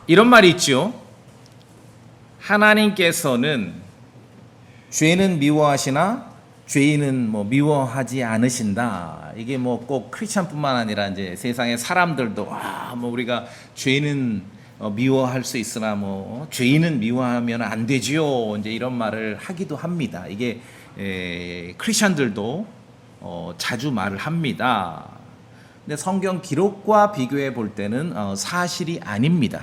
이런 말이 있죠. 하나님께서는 죄는 미워하시나 죄인은 미워하지 않으신다. 이게 꼭 크리스천뿐만 아니라 이제 세상의 사람들도 우리가 죄는 미워할 수 있으나 죄인은 미워하면 안 되지요. 이제 이런 말을 하기도 합니다. 이게 크리스천들도 자주 말을 합니다. 근데 성경 기록과 비교해 볼 때는 사실이 아닙니다.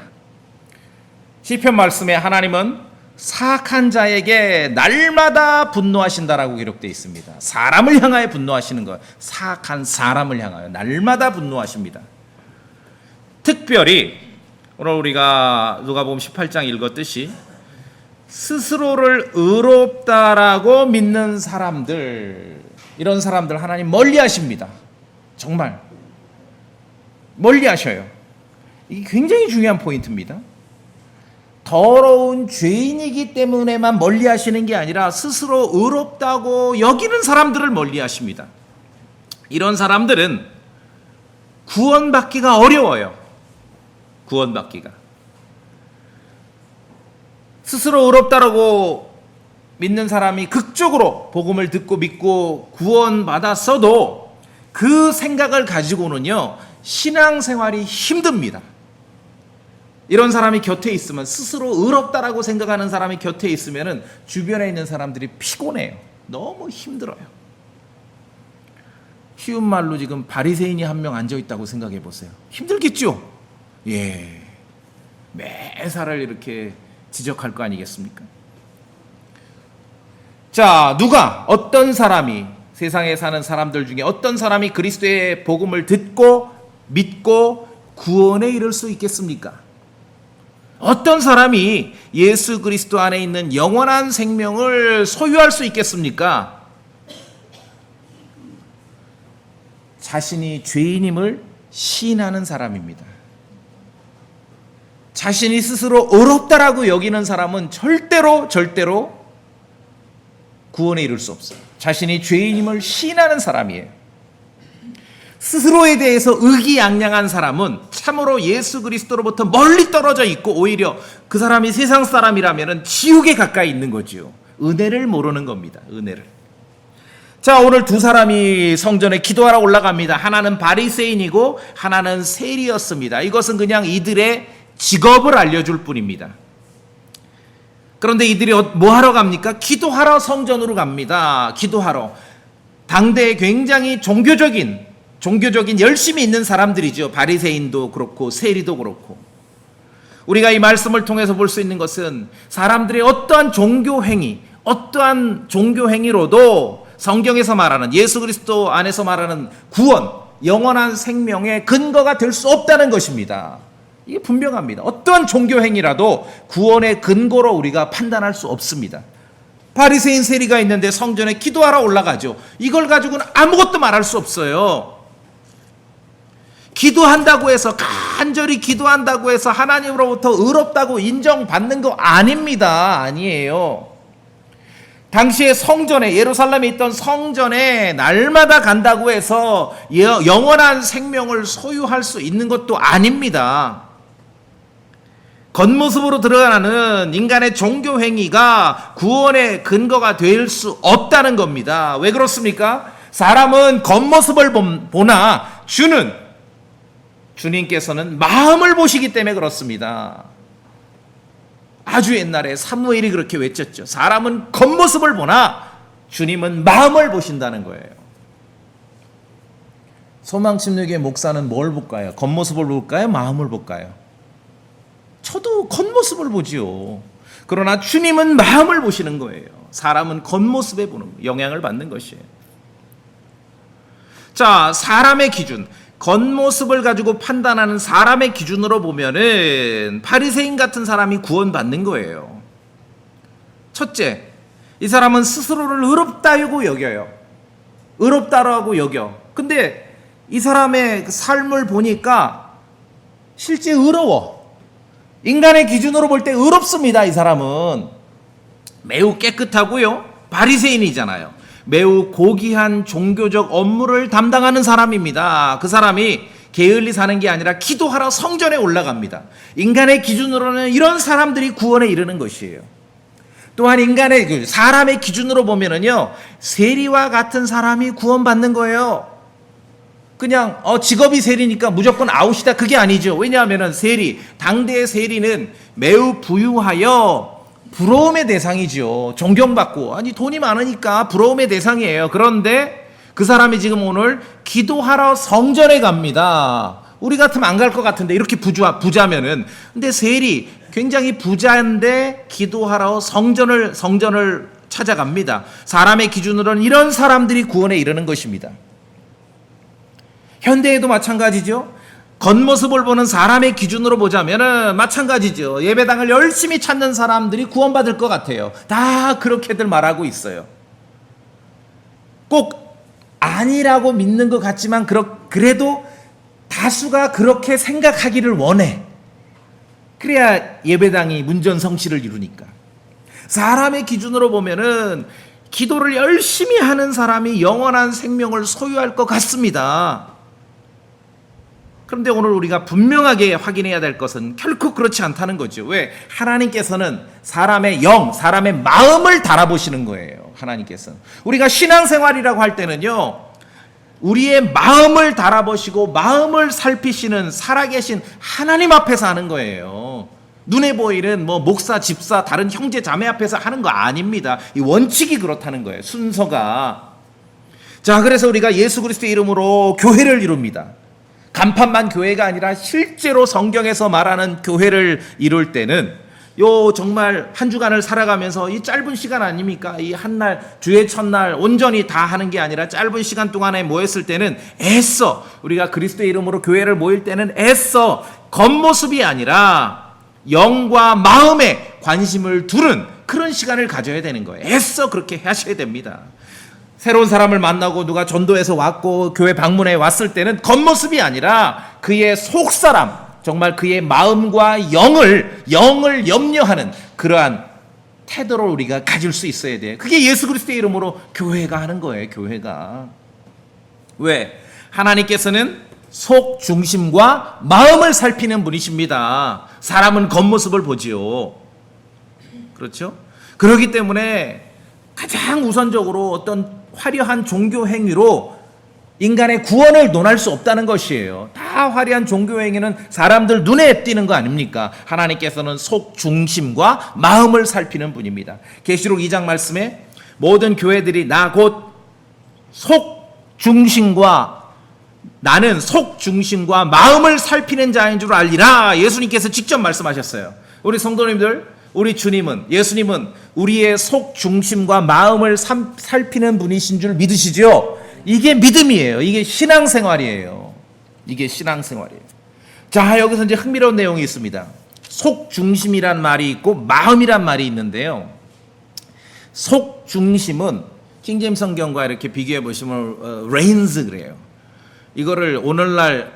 시편 말씀에 하나님은 사악한 자에게 날마다 분노하신다라고 기록되어 있습니다. 사람을 향하여 분노하시는 것, 사악한 사람을 향하여 날마다 분노하십니다. 특별히 오늘 우리가 누가복음 18장 읽었듯이 스스로를 의롭다라고 믿는 사람들, 이런 사람들 하나님 멀리하십니다. 정말 멀리하셔요. 이게 굉장히 중요한 포인트입니다. 더러운 죄인이기 때문에만 멀리하시는 게 아니라 스스로 의롭다고 여기는 사람들을 멀리하십니다. 이런 사람들은 구원받기가 어려워요. 구원받기가. 스스로 의롭다라고 믿는 사람이 극적으로 복음을 듣고 믿고 구원받았어도 그 생각을 가지고는요, 신앙생활이 힘듭니다. 이런 사람이 곁에 있으면, 스스로 의롭다라고 생각하는 사람이 곁에 있으면 주변에 있는 사람들이 피곤해요. 너무 힘들어요. 쉬운 말로 지금 바리새인이 한 명 앉아있다고 생각해 보세요. 힘들겠죠? 예, 매사를 이렇게 지적할 거 아니겠습니까? 자, 어떤 사람이, 세상에 사는 사람들 중에 어떤 사람이 그리스도의 복음을 듣고 믿고 구원에 이를 수 있겠습니까? 어떤 사람이 예수 그리스도 안에 있는 영원한 생명을 소유할 수 있겠습니까? 자신이 죄인임을 시인하는 사람입니다. 자신이 스스로 의롭다라고 여기는 사람은 절대로 구원에 이를 수 없어요. 자신이 죄인임을 시인하는 사람이에요. 스스로에 대해서 의기양양한 사람은 참으로 예수 그리스도로부터 멀리 떨어져 있고, 오히려 그 사람이 세상 사람이라면 지옥에 가까이 있는 거지요. 은혜를 모르는 겁니다. 은혜를. 자, 오늘 두 사람이 성전에 기도하러 올라갑니다. 하나는 바리새인이고 하나는 세리였습니다. 이것은 그냥 이들의 직업을 알려줄 뿐입니다. 그런데 이들이 뭐 하러 갑니까? 기도하러 성전으로 갑니다. 기도하러. 당대에 굉장히 종교적인 열심히 있는 사람들이죠. 바리새인도 그렇고 세리도 그렇고. 우리가 이 말씀을 통해서 볼 수 있는 것은 사람들의 어떠한 종교행위로도 성경에서 말하는, 예수 그리스도 안에서 말하는 구원, 영원한 생명의 근거가 될 수 없다는 것입니다. 이게 분명합니다. 어떠한 종교행위라도 구원의 근거로 우리가 판단할 수 없습니다. 바리새인 세리가 있는데 성전에 기도하러 올라가죠. 이걸 가지고는 아무것도 말할 수 없어요. 기도한다고 해서, 간절히 기도한다고 해서 하나님으로부터 의롭다고 인정받는 거 아닙니다. 아니에요. 당시에 성전에, 예루살렘에 있던 성전에 날마다 간다고 해서 영원한 생명을 소유할 수 있는 것도 아닙니다. 겉모습으로 드러나는 인간의 종교행위가 구원의 근거가 될 수 없다는 겁니다. 왜 그렇습니까? 사람은 겉모습을 보나 주님께서는 마음을 보시기 때문에 그렇습니다. 아주 옛날에 사무엘이 그렇게 외쳤죠. 사람은 겉모습을 보나 주님은 마음을 보신다는 거예요. 소망침례교회 목사는 뭘 볼까요? 겉모습을 볼까요? 마음을 볼까요? 저도 겉모습을 보지요. 그러나 주님은 마음을 보시는 거예요. 사람은 겉모습에 보는, 영향을 받는 것이에요. 자, 사람의 기준, 겉모습을 가지고 판단하는 사람의 기준으로 보면은 바리새인 같은 사람이 구원받는 거예요. 첫째, 이 사람은 스스로를 의롭다고 여겨요. 의롭다라고 여겨. 근데 이 사람의 삶을 보니까 실제 의로워. 인간의 기준으로 볼 때 의롭습니다. 이 사람은 매우 깨끗하고요, 바리새인이잖아요. 매우 고귀한 종교적 업무를 담당하는 사람입니다. 그 사람이 게을리 사는 게 아니라 기도하러 성전에 올라갑니다. 인간의 기준으로는 이런 사람들이 구원에 이르는 것이에요. 또한 인간의 사람의 기준으로 보면은요, 세리와 같은 사람이 구원받는 거예요. 그냥 직업이 세리니까 무조건 아웃이다, 그게 아니죠. 왜냐하면은 세리, 당대의 세리는 매우 부유하여 부러움의 대상이죠. 존경받고, 아니 돈이 많으니까 부러움의 대상이에요. 그런데 그 사람이 지금 오늘 기도하러 성전에 갑니다. 우리 같으면 안 갈 것 같은데, 이렇게 부자면은. 근데 세리 굉장히 부자인데 기도하러 성전을 찾아갑니다. 사람의 기준으로는 이런 사람들이 구원에 이르는 것입니다. 현대에도 마찬가지죠. 겉모습을 보는 사람의 기준으로 보자면은 마찬가지죠. 예배당을 열심히 찾는 사람들이 구원받을 것 같아요. 다 그렇게들 말하고 있어요. 꼭 아니라고 믿는 것 같지만 그래도 다수가 그렇게 생각하기를 원해. 그래야 예배당이 문전성시를 이루니까. 사람의 기준으로 보면은 기도를 열심히 하는 사람이 영원한 생명을 소유할 것 같습니다. 그런데 오늘 우리가 분명하게 확인해야 될 것은 결코 그렇지 않다는 거죠. 왜? 하나님께서는 사람의 영, 사람의 마음을 달아보시는 거예요. 하나님께서는. 우리가 신앙생활이라고 할 때는요, 우리의 마음을 달아보시고 마음을 살피시는 살아계신 하나님 앞에서 하는 거예요. 눈에 보이는 목사, 집사, 다른 형제, 자매 앞에서 하는 거 아닙니다. 이 원칙이 그렇다는 거예요. 순서가. 자, 그래서 우리가 예수 그리스도의 이름으로 교회를 이룹니다. 간판만 교회가 아니라 실제로 성경에서 말하는 교회를 이룰 때는 정말 한 주간을 살아가면서 이 짧은 시간 아닙니까? 이 한날, 주의 첫날 온전히 다 하는 게 아니라 짧은 시간 동안에 모였을 때는 애써, 우리가 그리스도의 이름으로 교회를 모일 때는 애써 겉모습이 아니라 영과 마음에 관심을 두는 그런 시간을 가져야 되는 거예요. 애써 그렇게 하셔야 됩니다. 새로운 사람을 만나고 누가 전도해서 왔고 교회 방문해 왔을 때는 겉모습이 아니라 그의 속사람, 정말 그의 마음과 영을 염려하는 그러한 태도를 우리가 가질 수 있어야 돼요. 그게 예수 그리스도의 이름으로 교회가 하는 거예요. 교회가. 왜? 하나님께서는 속 중심과 마음을 살피는 분이십니다. 사람은 겉모습을 보지요. 그렇죠? 그렇기 때문에 가장 우선적으로 어떤 화려한 종교 행위로 인간의 구원을 논할 수 없다는 것이에요. 다 화려한 종교 행위는 사람들 눈에 띄는 거 아닙니까? 하나님께서는 속 중심과 마음을 살피는 분입니다. 계시록 2장 말씀에 모든 교회들이 나는 속 중심과 마음을 살피는 자인 줄 알리라. 예수님께서 직접 말씀하셨어요. 우리 성도님들, 우리 주님은, 예수님은 우리의 속 중심과 마음을 살피는 분이신 줄 믿으시죠? 이게 믿음이에요. 이게 신앙생활이에요. 이게 신앙생활이에요. 자, 여기서 이제 흥미로운 내용이 있습니다. 속 중심이란 말이 있고 마음이란 말이 있는데요. 속 중심은 킹제임스 성경과 이렇게 비교해 보시면 reigns 그래요. 이거를 오늘날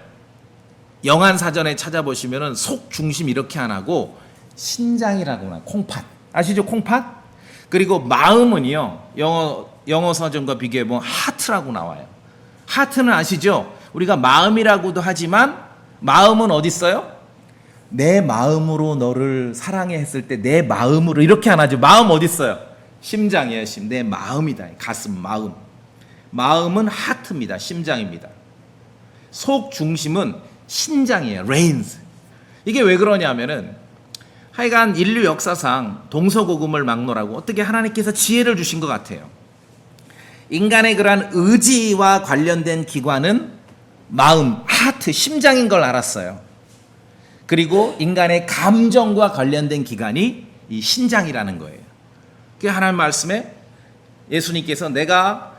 영한 사전에 찾아보시면은 속 중심 이렇게 안 하고 신장이라고나, 콩팥 아시죠? 콩팥. 그리고 마음은요, 영어 사전과 비교해보면 하트라고 나와요. 하트는 아시죠? 우리가 마음이라고도 하지만 마음은 어디 있어요? 내 마음으로 너를 사랑해 했을 때 내 마음으로 이렇게 안 하죠. 마음 어디 있어요? 심장이에요. 내 마음이다. 가슴, 마음. 마음은 하트입니다. 심장입니다. 속 중심은 신장이에요. reins. 이게 왜 그러냐면은 하여간 인류 역사상 동서고금을 막론하고 어떻게 하나님께서 지혜를 주신 것 같아요. 인간의 그러한 의지와 관련된 기관은 마음, 하트, 심장인 걸 알았어요. 그리고 인간의 감정과 관련된 기관이 이 신장이라는 거예요. 그 하나님 말씀에 예수님께서 내가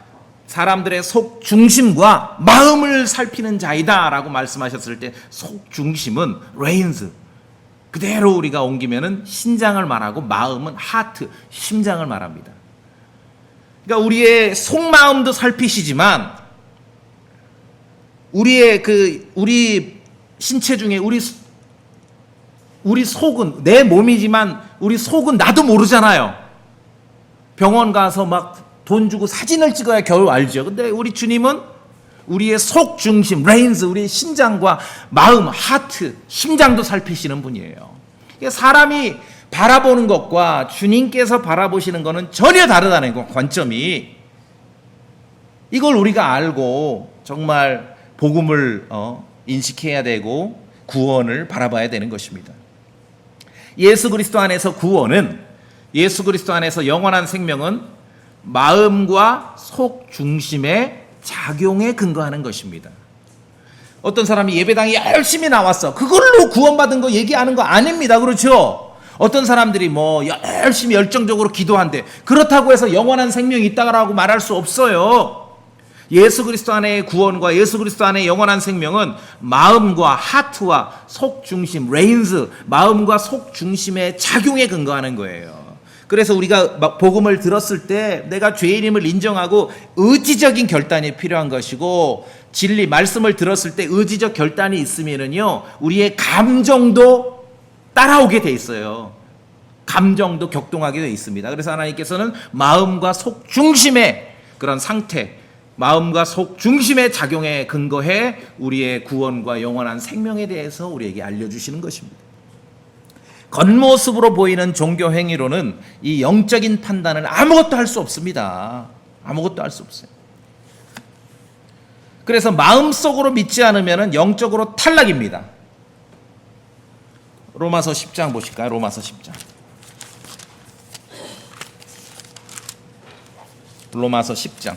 사람들의 속 중심과 마음을 살피는 자이다 라고 말씀하셨을 때 속 중심은 reins, 그대로 우리가 옮기면은 신장을 말하고 마음은 하트, 심장을 말합니다. 그러니까 우리의 속마음도 살피시지만 우리 신체 중에 우리 속은 내 몸이지만 우리 속은 나도 모르잖아요. 병원 가서 막 돈 주고 사진을 찍어야 겨우 알죠. 근데 우리 주님은 우리의 속 중심, 레인즈, 우리의 심장과 마음, 하트, 심장도 살피시는 분이에요. 사람이 바라보는 것과 주님께서 바라보시는 것은 전혀 다르다는 거, 관점이. 이걸 우리가 알고 정말 복음을 인식해야 되고 구원을 바라봐야 되는 것입니다. 예수 그리스도 안에서 구원은, 예수 그리스도 안에서 영원한 생명은 마음과 속 중심의 작용에 근거하는 것입니다. 어떤 사람이 예배당에 열심히 나왔어, 그걸로 구원받은 거 얘기하는 거 아닙니다. 그렇죠? 어떤 사람들이 뭐 열심히 열정적으로 기도한대, 그렇다고 해서 영원한 생명이 있다고 말할 수 없어요. 예수 그리스도 안의 구원과 예수 그리스도 안의 영원한 생명은 마음과 하트와 속 중심, 레인즈, 마음과 속 중심의 작용에 근거하는 거예요. 그래서 우리가 복음을 들었을 때 내가 죄인임을 인정하고 의지적인 결단이 필요한 것이고, 진리, 말씀을 들었을 때 의지적 결단이 있으면은요, 우리의 감정도 따라오게 돼 있어요. 감정도 격동하게 돼 있습니다. 그래서 하나님께서는 마음과 속 중심의 그런 상태, 마음과 속 중심의 작용에 근거해 우리의 구원과 영원한 생명에 대해서 우리에게 알려주시는 것입니다. 겉모습으로 보이는 종교 행위로는 이 영적인 판단을 아무것도 할 수 없습니다. 아무것도 할 수 없어요. 그래서 마음속으로 믿지 않으면 영적으로 탈락입니다. 로마서 10장 보실까요? 로마서 10장. 로마서 10장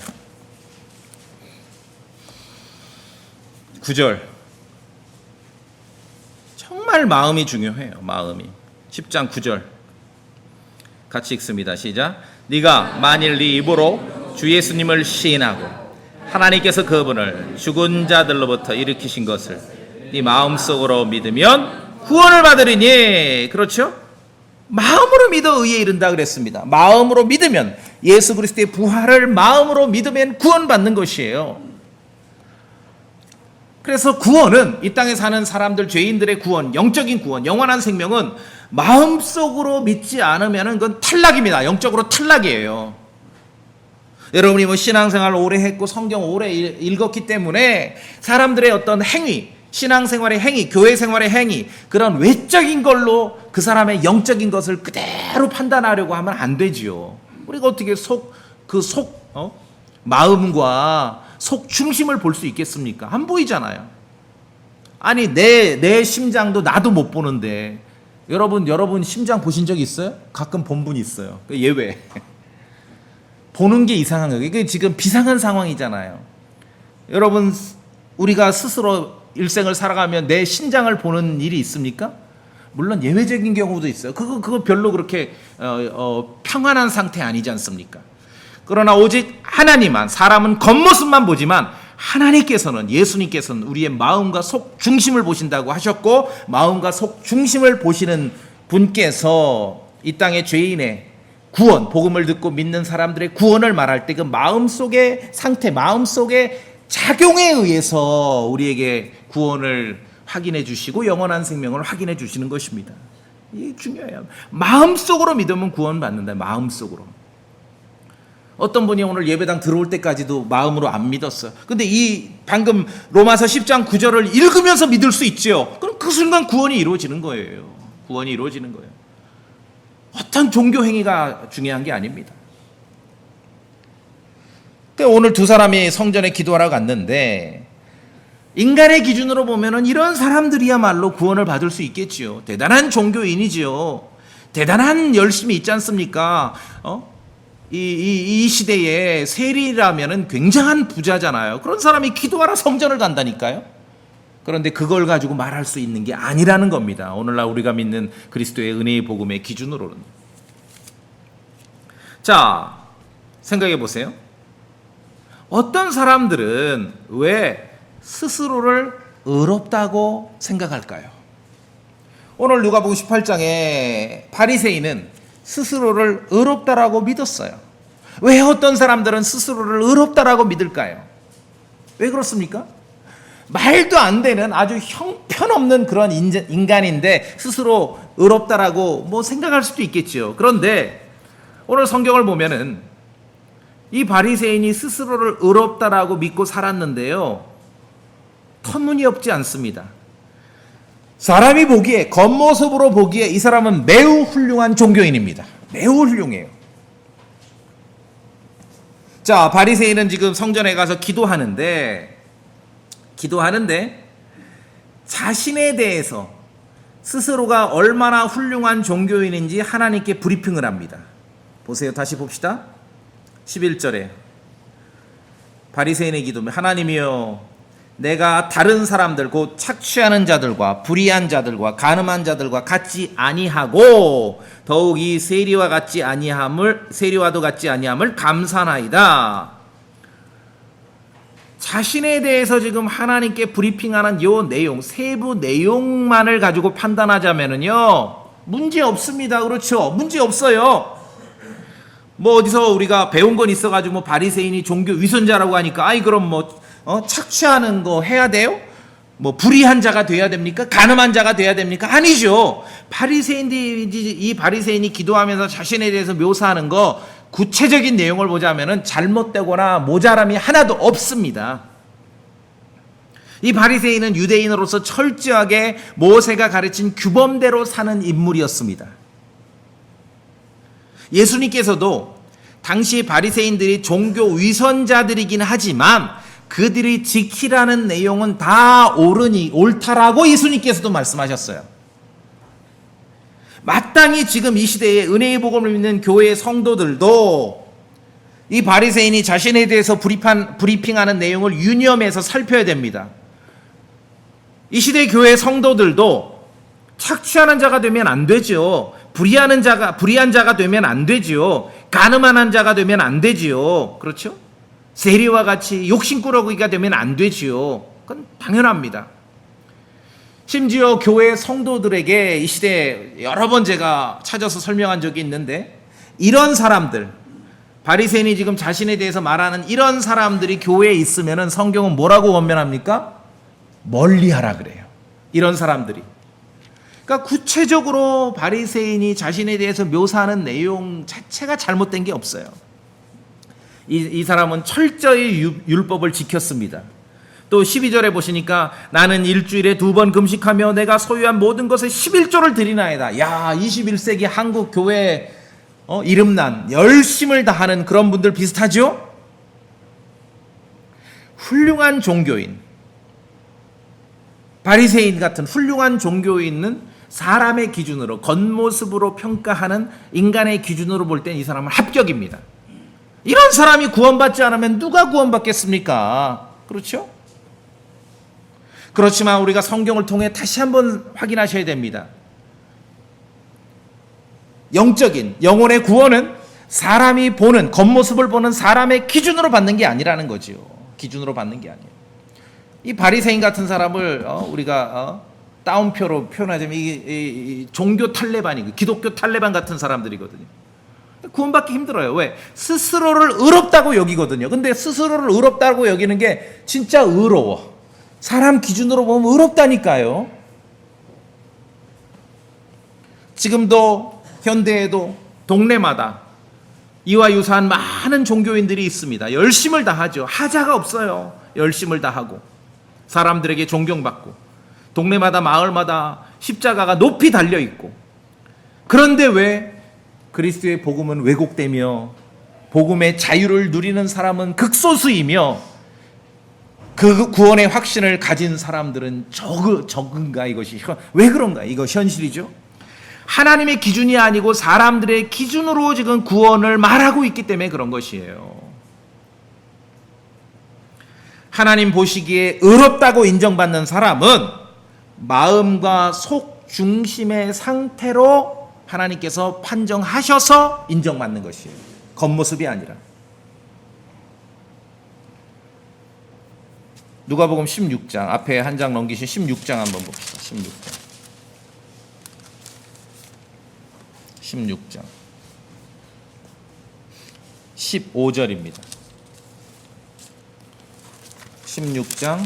9절. 정말 마음이 중요해요. 마음이. 10장 9절 같이 읽습니다. 시작. 네가 만일 네 입으로 주 예수님을 시인하고 하나님께서 그분을 죽은 자들로부터 일으키신 것을 네 마음속으로 믿으면 구원을 받으리니. 그렇죠? 마음으로 믿어 의에 이른다 그랬습니다. 마음으로 믿으면, 예수 그리스도의 부활을 마음으로 믿으면 구원받는 것이에요. 그래서 구원은, 이 땅에 사는 사람들, 죄인들의 구원, 영적인 구원, 영원한 생명은 마음속으로 믿지 않으면 그건 탈락입니다. 영적으로 탈락이에요. 여러분이 뭐 신앙생활 오래 했고 성경 오래 읽었기 때문에 사람들의 어떤 행위, 신앙생활의 행위, 교회생활의 행위, 그런 외적인 걸로 그 사람의 영적인 것을 그대로 판단하려고 하면 안 되지요. 우리가 어떻게 마음과 속 중심을 볼 수 있겠습니까? 안 보이잖아요. 아니 내 심장도 나도 못 보는데, 여러분 심장 보신 적 있어요? 가끔 본 분 있어요. 예외. 보는 게 이상한 거예요. 이게 지금 비상한 상황이잖아요. 여러분, 우리가 스스로 일생을 살아가면 내 심장을 보는 일이 있습니까? 물론 예외적인 경우도 있어요. 그거 별로 그렇게 평안한 상태 아니지 않습니까? 그러나 오직 하나님만, 사람은 겉모습만 보지만 하나님께서는, 예수님께서는 우리의 마음과 속 중심을 보신다고 하셨고, 마음과 속 중심을 보시는 분께서 이 땅의 죄인의 구원, 복음을 듣고 믿는 사람들의 구원을 말할 때 그 마음속의 상태, 마음속의 작용에 의해서 우리에게 구원을 확인해 주시고 영원한 생명을 확인해 주시는 것입니다. 이게 중요해요. 마음속으로 믿으면 구원받는다. 마음속으로. 어떤 분이 오늘 예배당 들어올 때까지도 마음으로 안 믿었어요. 근데 이 방금 로마서 10장 9절을 읽으면서 믿을 수 있죠. 그럼 그 순간 구원이 이루어지는 거예요. 구원이 이루어지는 거예요. 어떤 종교 행위가 중요한 게 아닙니다. 오늘 두 사람이 성전에 기도하러 갔는데, 인간의 기준으로 보면은 이런 사람들이야말로 구원을 받을 수 있겠지요. 대단한 종교인이지요. 대단한 열심이 있지 않습니까? 이 시대에 세리라면은 굉장한 부자잖아요. 그런 사람이 기도하러 성전을 간다니까요. 그런데 그걸 가지고 말할 수 있는 게 아니라는 겁니다. 오늘날 우리가 믿는 그리스도의 은혜의 복음의 기준으로는. 자, 생각해 보세요. 어떤 사람들은 왜 스스로를 의롭다고 생각할까요? 오늘 누가복음 18장에 바리새인은 스스로를 의롭다라고 믿었어요. 왜 어떤 사람들은 스스로를 의롭다라고 믿을까요? 왜 그렇습니까? 말도 안 되는 아주 형편없는 그런 인간인데 스스로 의롭다라고 생각할 수도 있겠죠. 그런데 오늘 성경을 보면은 이 바리새인이 스스로를 의롭다라고 믿고 살았는데요, 터무니없지 않습니다. 사람이 보기에, 겉모습으로 보기에 이 사람은 매우 훌륭한 종교인입니다. 매우 훌륭해요. 자, 바리새인은 지금 성전에 가서 기도하는데 자신에 대해서 스스로가 얼마나 훌륭한 종교인인지 하나님께 브리핑을 합니다. 보세요. 다시 봅시다. 11절에 바리새인의 기도면, 하나님이여, 내가 다른 사람들, 곧 착취하는 자들과 불의한 자들과 간음한 자들과 같지 아니하고 더욱 이 세리와도 같지 아니함을 감사나이다. 자신에 대해서 지금 하나님께 브리핑하는 요 내용, 세부 내용만을 가지고 판단하자면은요, 문제 없습니다. 그렇죠? 문제 없어요. 뭐 어디서 우리가 배운 건 있어가지고 뭐 바리새인이 종교 위선자라고 하니까, 아이 그럼 뭐 착취하는 거 해야 돼요? 뭐 불의한 자가 돼야 됩니까? 간음한 자가 돼야 됩니까? 아니죠. 이 바리새인이 기도하면서 자신에 대해서 묘사하는 거, 구체적인 내용을 보자면은 잘못되거나 모자람이 하나도 없습니다. 이 바리새인은 유대인으로서 철저하게 모세가 가르친 규범대로 사는 인물이었습니다. 예수님께서도 당시 바리새인들이 종교 위선자들이긴 하지만 그들이 지키라는 내용은 다 옳다라고 예수님께서도 말씀하셨어요. 마땅히 지금 이 시대에 은혜의 복음을 믿는 교회의 성도들도 이 바리새인이 자신에 대해서 브리핑하는 내용을 유념해서 살펴야 됩니다. 이 시대의 교회의 성도들도 착취하는 자가 되면 안 되죠. 불의한 자가 되면 안 되죠. 간음하는 자가 되면 안 되지요. 그렇죠? 세리와 같이 욕심꾸러기가 되면 안 되지요. 그건 당연합니다. 심지어 교회 성도들에게 이 시대에 여러 번 제가 찾아서 설명한 적이 있는데, 이런 사람들, 바리새인이 지금 자신에 대해서 말하는 이런 사람들이 교회에 있으면은 성경은 뭐라고 권면합니까? 멀리하라 그래요. 이런 사람들이. 그러니까 구체적으로 바리새인이 자신에 대해서 묘사하는 내용 자체가 잘못된 게 없어요. 이 사람은 철저히 율법을 지켰습니다. 또 12절에 보시니까 나는 일주일에 2번 금식하며 내가 소유한 모든 것에 11조를 드리나이다. 야, 21세기 한국 교회 이름난 열심을 다하는 그런 분들 비슷하죠? 훌륭한 종교인, 바리새인 같은 훌륭한 종교인은 사람의 기준으로, 겉모습으로 평가하는 인간의 기준으로 볼 땐 이 사람은 합격입니다. 이런 사람이 구원받지 않으면 누가 구원받겠습니까? 그렇죠? 그렇지만 우리가 성경을 통해 다시 한번 확인하셔야 됩니다. 영혼의 구원은 사람이 보는, 겉모습을 보는 사람의 기준으로 받는 게 아니라는 거지요. 기준으로 받는 게 아니에요. 이 바리새인 같은 사람을 우리가 따옴표로 표현하자면 이 종교 탈레반이, 기독교 탈레반 같은 사람들이거든요. 구원받기 힘들어요. 왜? 스스로를 의롭다고 여기거든요. 근데 스스로를 의롭다고 여기는 게 진짜 의로워. 사람 기준으로 보면 의롭다니까요. 지금도 현대에도 동네마다 이와 유사한 많은 종교인들이 있습니다. 열심을 다하죠. 하자가 없어요. 열심을 다하고 사람들에게 존경받고 동네마다 마을마다 십자가가 높이 달려있고, 그런데 왜 그리스도의 복음은 왜곡되며 복음의 자유를 누리는 사람은 극소수이며 그 구원의 확신을 가진 사람들은 적은가? 이것이 왜 그런가? 이거 현실이죠. 하나님의 기준이 아니고 사람들의 기준으로 지금 구원을 말하고 있기 때문에 그런 것이에요. 하나님 보시기에 의롭다고 인정받는 사람은 마음과 속 중심의 상태로 하나님께서 판정하셔서 인정받는 것이에요. 겉모습이 아니라. 누가복음 16장, 앞에 한 장 넘기신 16장 한번 봅시다. 16장 15절입니다. 16장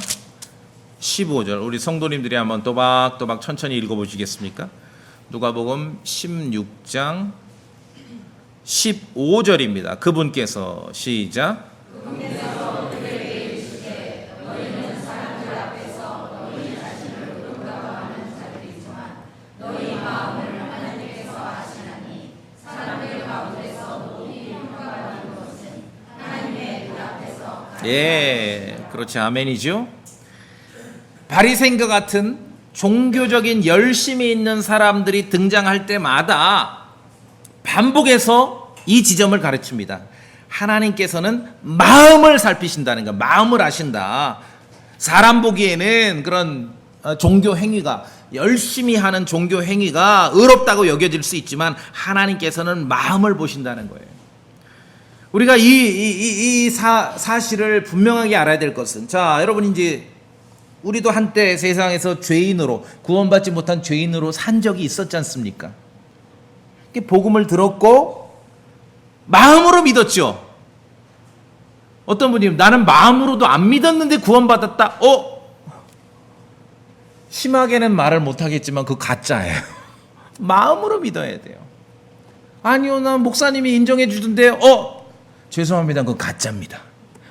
15절, 우리 성도님들이 한번 또박또박 천천히 읽어보시겠습니까? 누가복음 16장 15절입니다. 그분께서 시작. 예, 그렇지, 아멘이죠. 바리새인과 같은 종교적인 열심이 있는 사람들이 등장할 때마다 반복해서 이 지점을 가르칩니다. 하나님께서는 마음을 살피신다는 거, 마음을 아신다. 사람 보기에는 그런 종교 행위가, 열심히 하는 종교 행위가 의롭다고 여겨질 수 있지만 하나님께서는 마음을 보신다는 거예요. 우리가 이 사실을 분명하게 알아야 될 것은, 자, 여러분, 이제 우리도 한때 세상에서 죄인으로, 구원받지 못한 죄인으로 산 적이 있었지 않습니까? 복음을 들었고 마음으로 믿었죠. 어떤 분이 나는 마음으로도 안 믿었는데 구원받았다. 심하게는 말을 못하겠지만 그 가짜예요. 마음으로 믿어야 돼요. 아니요, 난 목사님이 인정해 주던데 죄송합니다, 그건 가짜입니다.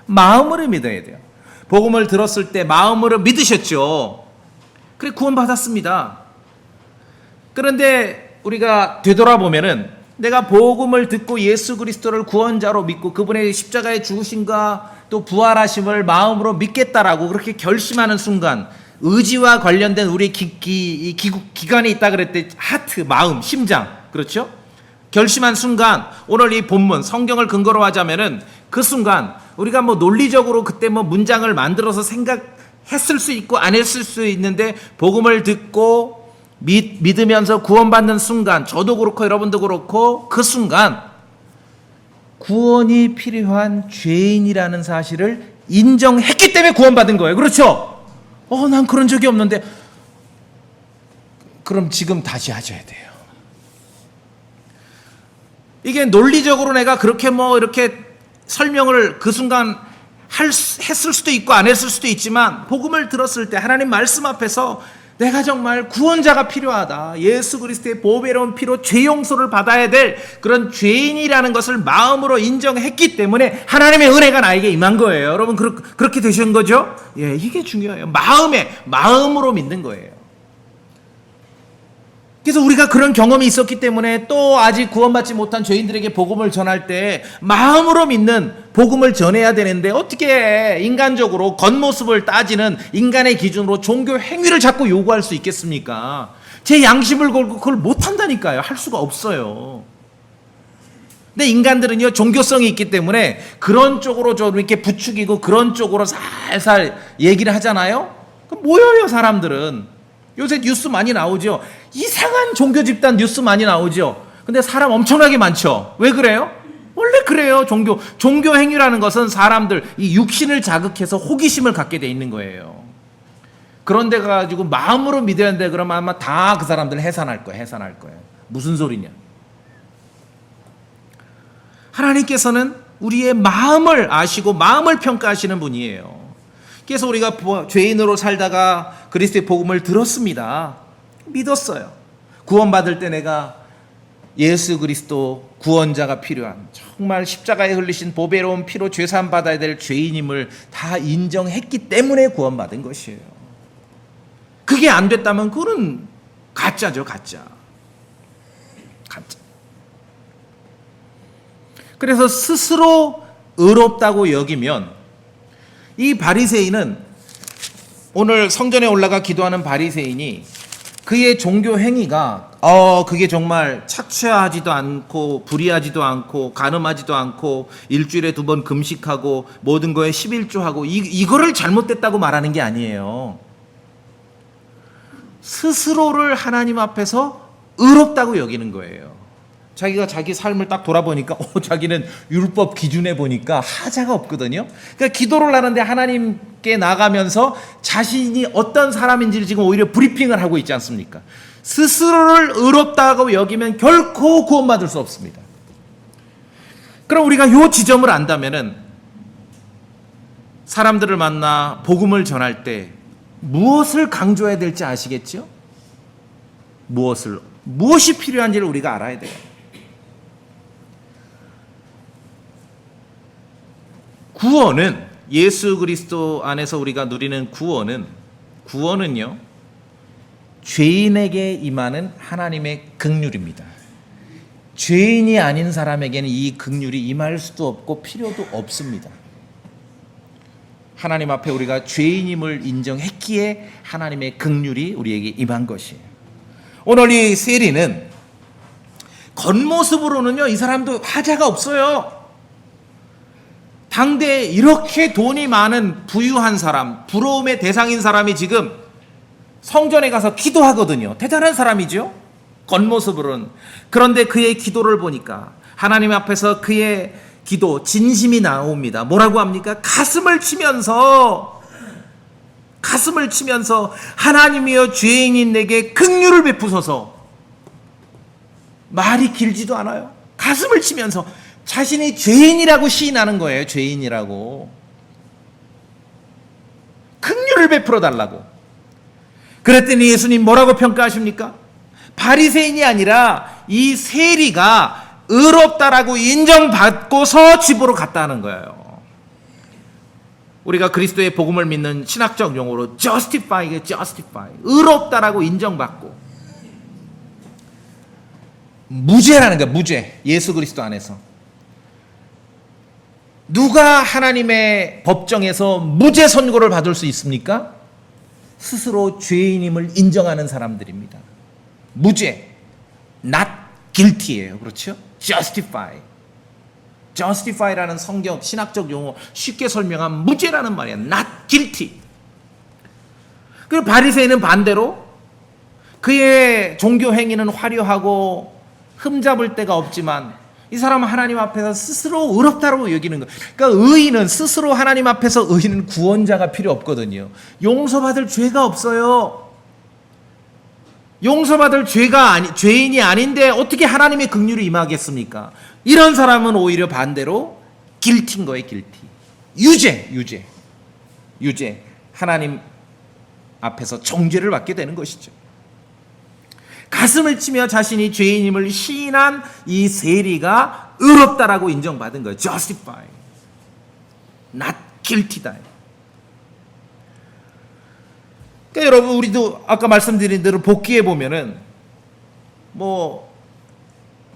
마음으로 믿어야 돼요. 복음을 들었을 때 마음으로 믿으셨죠. 그래, 구원받았습니다. 그런데 우리가 되돌아보면은 내가 복음을 듣고 예수 그리스도를 구원자로 믿고 그분의 십자가의 죽으심과 또 부활하심을 마음으로 믿겠다라고 그렇게 결심하는 순간, 의지와 관련된 우리 기관이 있다 그랬대. 하트, 마음, 심장, 그렇죠? 결심한 순간, 오늘 이 본문 성경을 근거로 하자면은 그 순간 우리가 뭐 논리적으로 그때 뭐 문장을 만들어서 생각했을 수 있고 안 했을 수 있는데, 복음을 듣고 믿으면서 구원받는 순간, 저도 그렇고 여러분도 그렇고 그 순간 구원이 필요한 죄인이라는 사실을 인정했기 때문에 구원받은 거예요. 그렇죠? 난 그런 적이 없는데. 그럼 지금 다시 하셔야 돼요. 이게 논리적으로 내가 그렇게 뭐 이렇게 설명을 그 순간 했을 수도 있고 안 했을 수도 있지만, 복음을 들었을 때 하나님 말씀 앞에서 내가 정말 구원자가 필요하다, 예수 그리스도의 보배로운 피로 죄 용서를 받아야 될 그런 죄인이라는 것을 마음으로 인정했기 때문에 하나님의 은혜가 나에게 임한 거예요. 여러분, 그렇게 되신 거죠? 예, 이게 중요해요. 마음으로 믿는 거예요. 그래서 우리가 그런 경험이 있었기 때문에 또 아직 구원받지 못한 죄인들에게 복음을 전할 때 마음으로 믿는 복음을 전해야 되는데, 어떻게 인간적으로 겉모습을 따지는 인간의 기준으로 종교 행위를 자꾸 요구할 수 있겠습니까? 제 양심을 걸고 그걸 못한다니까요. 할 수가 없어요. 근데 인간들은요, 종교성이 있기 때문에 그런 쪽으로 좀 이렇게 부추기고 그런 쪽으로 살살 얘기를 하잖아요. 그럼 모여요, 사람들은. 요새 뉴스 많이 나오죠. 이상한 종교 집단 뉴스 많이 나오죠. 근데 사람 엄청나게 많죠. 왜 그래요? 원래 그래요. 종교 행위라는 것은 사람들 이 육신을 자극해서 호기심을 갖게 돼 있는 거예요. 그런데 가지고 마음으로 믿어야 되는데 그러면 아마 다 그 사람들 해산할 거예요. 무슨 소리냐? 하나님께서는 우리의 마음을 아시고 마음을 평가하시는 분이에요. 그래서 우리가 죄인으로 살다가 그리스도의 복음을 들었습니다. 믿었어요. 구원받을 때 내가 예수 그리스도 구원자가 필요한, 정말 십자가에 흘리신 보배로운 피로 죄사함 받아야 될 죄인임을 다 인정했기 때문에 구원받은 것이에요. 그게 안 됐다면 그거는 가짜죠, 가짜. 그래서 스스로 의롭다고 여기면, 이 바리새인은, 오늘 성전에 올라가 기도하는 바리새인이 그의 종교 행위가 그게 정말 착취하지도 않고 불의하지도 않고 간음하지도 않고 일주일에 2번 금식하고 모든 거에 11조하고 이거를 잘못됐다고 말하는 게 아니에요. 스스로를 하나님 앞에서 의롭다고 여기는 거예요. 자기가 자기 삶을 딱 돌아보니까 자기는 율법 기준에 보니까 하자가 없거든요. 그러니까 기도를 하는데 하나님께 나가면서 자신이 어떤 사람인지를 지금 오히려 브리핑을 하고 있지 않습니까? 스스로를 의롭다고 여기면 결코 구원받을 수 없습니다. 그럼 우리가 이 지점을 안다면은 사람들을 만나 복음을 전할 때 무엇을 강조해야 될지 아시겠죠? 무엇이 필요한지를 우리가 알아야 돼요. 구원은 예수 그리스도 안에서 우리가 누리는 구원은요 죄인에게 임하는 하나님의 긍휼입니다. 죄인이 아닌 사람에게는 이 긍휼이 임할 수도 없고 필요도 없습니다. 하나님 앞에 우리가 죄인임을 인정했기에 하나님의 긍휼이 우리에게 임한 것이에요. 오늘 이 세리는 겉모습으로는요 이 사람도 화자가 없어요. 당대에 이렇게 돈이 많은 부유한 사람, 부러움의 대상인 사람이 지금 성전에 가서 기도하거든요. 대단한 사람이죠, 겉모습으로는. 그런데 그의 기도를 보니까 하나님 앞에서 그의 기도 진심이 나옵니다. 뭐라고 합니까? 가슴을 치면서 하나님이여 죄인인 내게 긍휼을 베푸소서. 말이 길지도 않아요. 가슴을 치면서 자신이 죄인이라고 시인하는 거예요. 죄인이라고. 긍휼을 베풀어 달라고. 그랬더니 예수님 뭐라고 평가하십니까? 바리새인이 아니라 이 세리가 의롭다라고 인정받고서 집으로 갔다는 거예요. 우리가 그리스도의 복음을 믿는 신학적 용어로 justify, 의롭다라고 인정받고 무죄라는 거예요. 무죄. 예수 그리스도 안에서. 누가 하나님의 법정에서 무죄 선고를 받을 수 있습니까? 스스로 죄인임을 인정하는 사람들입니다. 무죄, not guilty예요. 그렇죠? justify라는 성경 신학적 용어 쉽게 설명한 무죄라는 말이에요. not guilty. 그리고 바리새인은 반대로 그의 종교 행위는 화려하고 흠잡을 데가 없지만 이 사람은 하나님 앞에서 스스로 의롭다고 여기는 거예요. 그러니까 의인은 스스로 하나님 앞에서 의인은 구원자가 필요 없거든요. 용서받을 죄가 없어요. 용서받을 죄인이 아닌데 어떻게 하나님의 긍휼이 임하겠습니까? 이런 사람은 오히려 반대로 guilty인 거예요. guilty. 유죄. 하나님 앞에서 정죄를 받게 되는 것이죠. 가슴을 치며 자신이 죄인임을 시인한 이 세리가 의롭다라고 인정받은 거예요. justify, not guilty다. 그러니까 여러분 우리도 아까 말씀드린 대로 복기에 보면은 뭐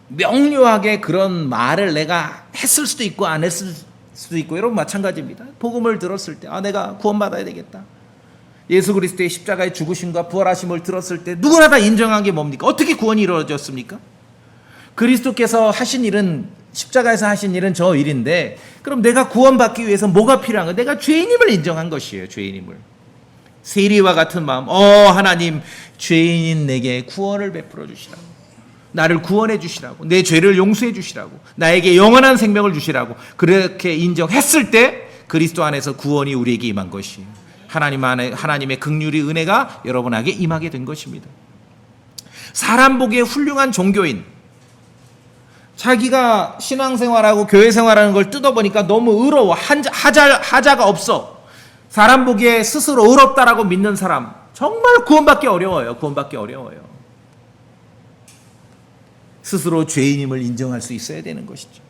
명료하게 그런 말을 내가 했을 수도 있고 안 했을 수도 있고 여러분 마찬가지입니다. 복음을 들었을 때 내가 구원받아야 되겠다. 예수 그리스도의 십자가의 죽으심과 부활하심을 들었을 때 누구나 다 인정한 게 뭡니까? 어떻게 구원이 이루어졌습니까? 그리스도께서 하신 일은 십자가에서 하신 일은 저 일인데 그럼 내가 구원받기 위해서 뭐가 필요한 거야? 내가 죄인임을 인정한 것이에요. 죄인임을. 세리와 같은 마음. 하나님 죄인인 내게 구원을 베풀어 주시라고. 나를 구원해 주시라고. 내 죄를 용서해 주시라고. 나에게 영원한 생명을 주시라고. 그렇게 인정했을 때 그리스도 안에서 구원이 우리에게 임한 것이에요. 하나님의 긍휼의 은혜가 여러분에게 임하게 된 것입니다. 사람 보기에 훌륭한 종교인, 자기가 신앙생활하고 교회생활하는 걸 뜯어보니까 너무 의로워. 하자가 없어. 사람 보기에 스스로 의롭다라고 믿는 사람 정말 구원받기 어려워요. 스스로 죄인임을 인정할 수 있어야 되는 것이죠.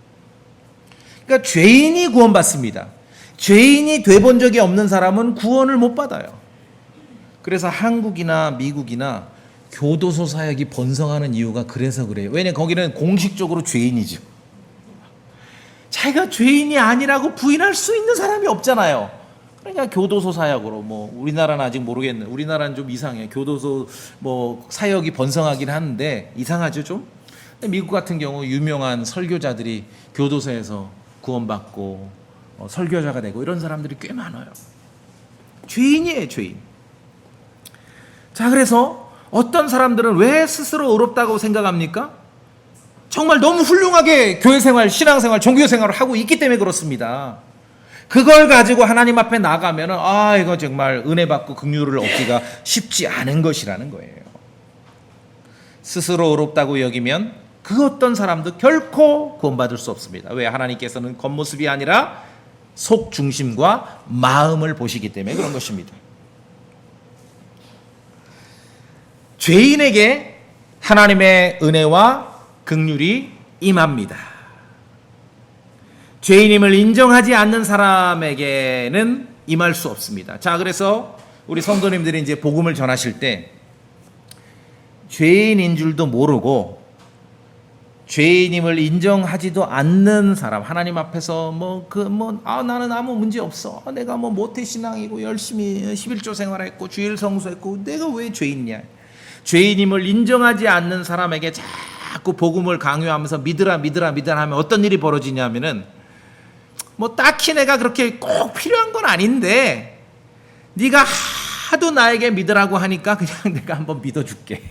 그러니까 죄인이 구원받습니다. 죄인이 돼본 적이 없는 사람은 구원을 못 받아요. 그래서 한국이나 미국이나 교도소 사역이 번성하는 이유가 그래서 그래요. 왜냐하면 거기는 공식적으로 죄인이죠. 자기가 죄인이 아니라고 부인할 수 있는 사람이 없잖아요. 그러니까 교도소 사역으로 우리나라는 아직 모르겠네. 우리나라는 좀 이상해요. 교도소 사역이 번성하긴 하는데 이상하죠 좀. 미국 같은 경우 유명한 설교자들이 교도소에서 구원받고 설교자가 되고 이런 사람들이 꽤 많아요. 죄인이에요, 죄인. 자, 그래서 어떤 사람들은 왜 스스로 의롭다고 생각합니까? 정말 너무 훌륭하게 교회생활, 신앙생활, 종교생활을 하고 있기 때문에 그렇습니다. 그걸 가지고 하나님 앞에 나가면은 이거 정말 은혜 받고 긍휼을 얻기가 쉽지 않은 것이라는 거예요. 스스로 의롭다고 여기면 그 어떤 사람도 결코 구원받을 수 없습니다. 왜? 하나님께서는 겉모습이 아니라 속 중심과 마음을 보시기 때문에 그런 것입니다. 죄인에게 하나님의 은혜와 긍휼이 임합니다. 죄인임을 인정하지 않는 사람에게는 임할 수 없습니다. 자, 그래서 우리 성도님들이 이제 복음을 전하실 때 죄인인 줄도 모르고 죄인임을 인정하지도 않는 사람, 하나님 앞에서 나는 아무 문제 없어. 내가 모태신앙이고 열심히 11조 생활했고 주일 성수했고 내가 왜 죄인이냐. 죄인임을 인정하지 않는 사람에게 자꾸 복음을 강요하면서 믿으라 하면 어떤 일이 벌어지냐면은 딱히 내가 그렇게 꼭 필요한 건 아닌데 네가 하도 나에게 믿으라고 하니까 그냥 내가 한번 믿어줄게.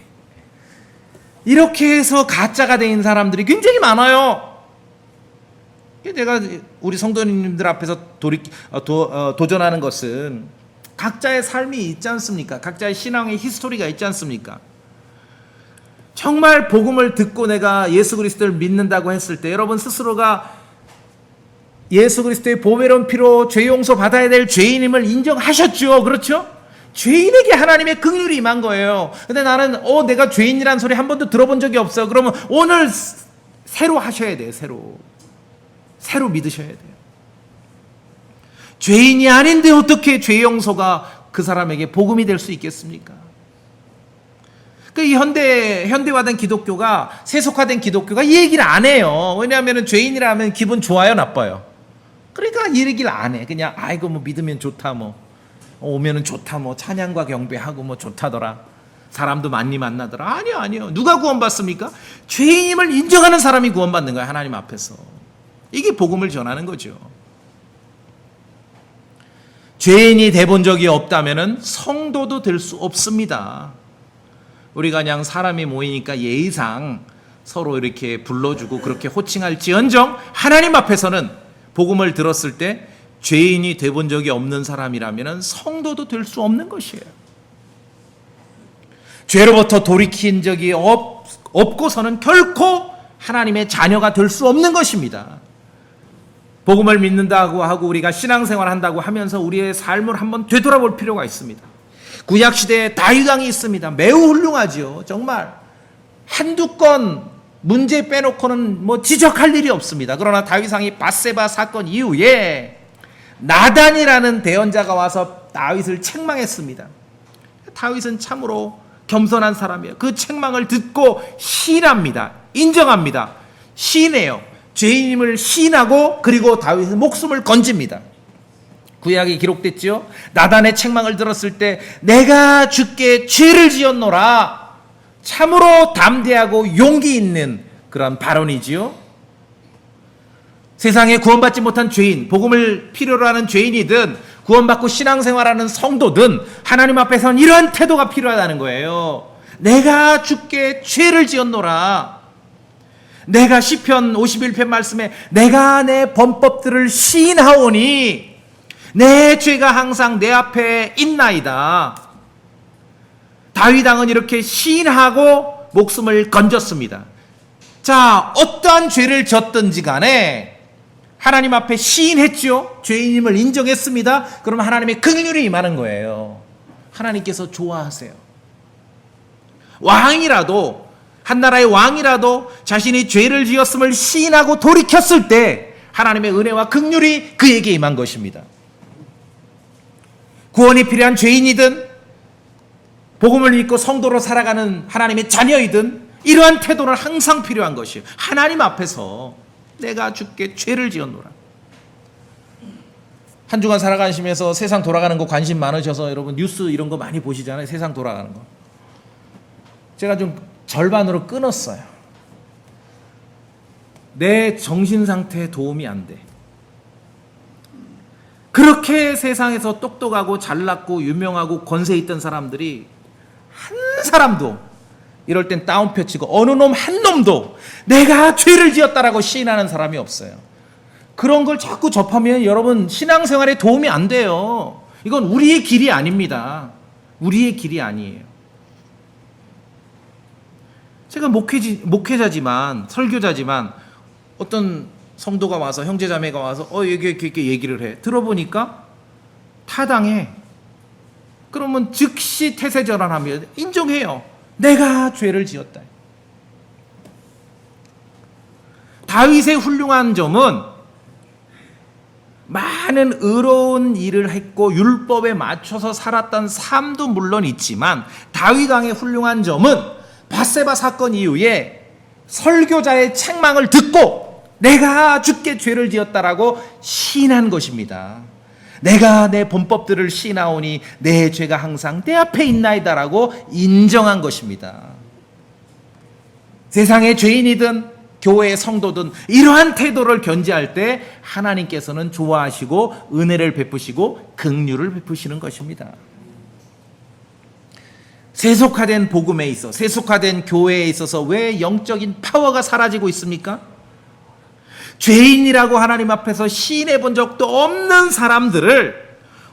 이렇게 해서 가짜가 된 사람들이 굉장히 많아요. 제가 우리 성도님들 앞에서 도전하는 것은 각자의 삶이 있지 않습니까? 각자의 신앙의 히스토리가 있지 않습니까? 정말 복음을 듣고 내가 예수 그리스도를 믿는다고 했을 때 여러분 스스로가 예수 그리스도의 보배로운 피로 죄 용서 받아야 될 죄인임을 인정하셨죠. 그렇죠? 죄인에게 하나님의 긍휼이 임한 거예요. 근데 나는 내가 죄인이라는 소리 한 번도 들어본 적이 없어요. 그러면 오늘 새로 하셔야 돼요. 새로 믿으셔야 돼요. 죄인이 아닌데 어떻게 죄 용서가 그 사람에게 복음이 될 수 있겠습니까? 이 현대화된 기독교가, 세속화된 기독교가 이 얘기를 안 해요. 왜냐하면 죄인이라 하면 기분 좋아요, 나빠요? 그러니까 이 얘기를 안 해. 그냥 믿으면 좋다, 오면은 좋다, 찬양과 경배하고 좋다더라. 사람도 많이 만나더라. 아니요. 누가 구원받습니까? 죄인임을 인정하는 사람이 구원받는 거예요, 하나님 앞에서. 이게 복음을 전하는 거죠. 죄인이 돼본 적이 없다면은 성도도 될 수 없습니다. 우리가 그냥 사람이 모이니까 예의상 서로 이렇게 불러주고 그렇게 호칭할지언정 하나님 앞에서는 복음을 들었을 때 죄인이 돼본 적이 없는 사람이라면 성도도 될 수 없는 것이에요. 죄로부터 돌이킨 적이 없고서는 결코 하나님의 자녀가 될 수 없는 것입니다. 복음을 믿는다고 하고 우리가 신앙생활 한다고 하면서 우리의 삶을 한번 되돌아볼 필요가 있습니다. 구약시대에 다윗 왕이 있습니다. 매우 훌륭하지요. 정말 한두 건 문제 빼놓고는 지적할 일이 없습니다. 그러나 다윗 왕이 밧세바 사건 이후에 나단이라는 대언자가 와서 다윗을 책망했습니다. 다윗은 참으로 겸손한 사람이에요. 그 책망을 듣고 시인합니다. 인정합니다. 시인해요. 죄인임을 시인하고 그리고 다윗은 목숨을 건집니다. 구약이 기록됐지요. 나단의 책망을 들었을 때 내가 주께 죄를 지었노라. 참으로 담대하고 용기 있는 그런 발언이지요. 세상에 구원받지 못한 죄인, 복음을 필요로 하는 죄인이든 구원받고 신앙생활하는 성도든 하나님 앞에서는 이러한 태도가 필요하다는 거예요. 내가 주께 죄를 지었노라. 내가 시편 51편 말씀에 내가 내 범법들을 시인하오니 내 죄가 항상 내 앞에 있나이다. 다윗 왕은 이렇게 시인하고 목숨을 건졌습니다. 자, 어떠한 죄를 졌든지 간에 하나님 앞에 시인했죠. 죄인임을 인정했습니다. 그러면 하나님의 긍휼이 임하는 거예요. 하나님께서 좋아하세요. 왕이라도, 한 나라의 왕이라도 자신이 죄를 지었음을 시인하고 돌이켰을 때 하나님의 은혜와 긍휼이 그에게 임한 것입니다. 구원이 필요한 죄인이든 복음을 믿고 성도로 살아가는 하나님의 자녀이든 이러한 태도는 항상 필요한 것이에요. 하나님 앞에서 내가 주께 죄를 지었노라. 한 주간 살아가시면서 세상 돌아가는 거 관심 많으셔서 여러분 뉴스 이런 거 많이 보시잖아요. 세상 돌아가는 거. 제가 좀 절반으로 끊었어요. 내 정신 상태에 도움이 안 돼. 그렇게 세상에서 똑똑하고 잘났고 유명하고 권세 있던 사람들이 한 사람도 이럴 땐 다운표 치고 어느 놈 한 놈도 내가 죄를 지었다라고 시인하는 사람이 없어요. 그런 걸 자꾸 접하면 여러분 신앙생활에 도움이 안 돼요. 이건 우리의 길이 아닙니다. 우리의 길이 아니에요. 제가 목회자지만 설교자지만 어떤 성도가 와서 형제자매가 와서 이렇게 얘기를 해. 들어보니까 타당해. 그러면 즉시 태세전환하며 인정해요. 내가 죄를 지었다. 다윗의 훌륭한 점은 다윗은 의로운 일을 했고 율법에 맞춰서 살았던 삶도 물론 있지만 다윗 왕의 훌륭한 점은 밧세바 사건 이후에 설교자의 책망을 듣고 내가 주께 죄를 지었다라고 시인한 것입니다. 내가 내 본법들을 시인하오니 내 죄가 항상 내 앞에 있나이다라고 인정한 것입니다. 세상의 죄인이든 교회의 성도든 이러한 태도를 견지할 때 하나님께서는 좋아하시고 은혜를 베푸시고 긍휼을 베푸시는 것입니다. 세속화된 복음에 있어, 세속화된 교회에 있어서 왜 영적인 파워가 사라지고 있습니까? 죄인이라고 하나님 앞에서 시인해 본 적도 없는 사람들을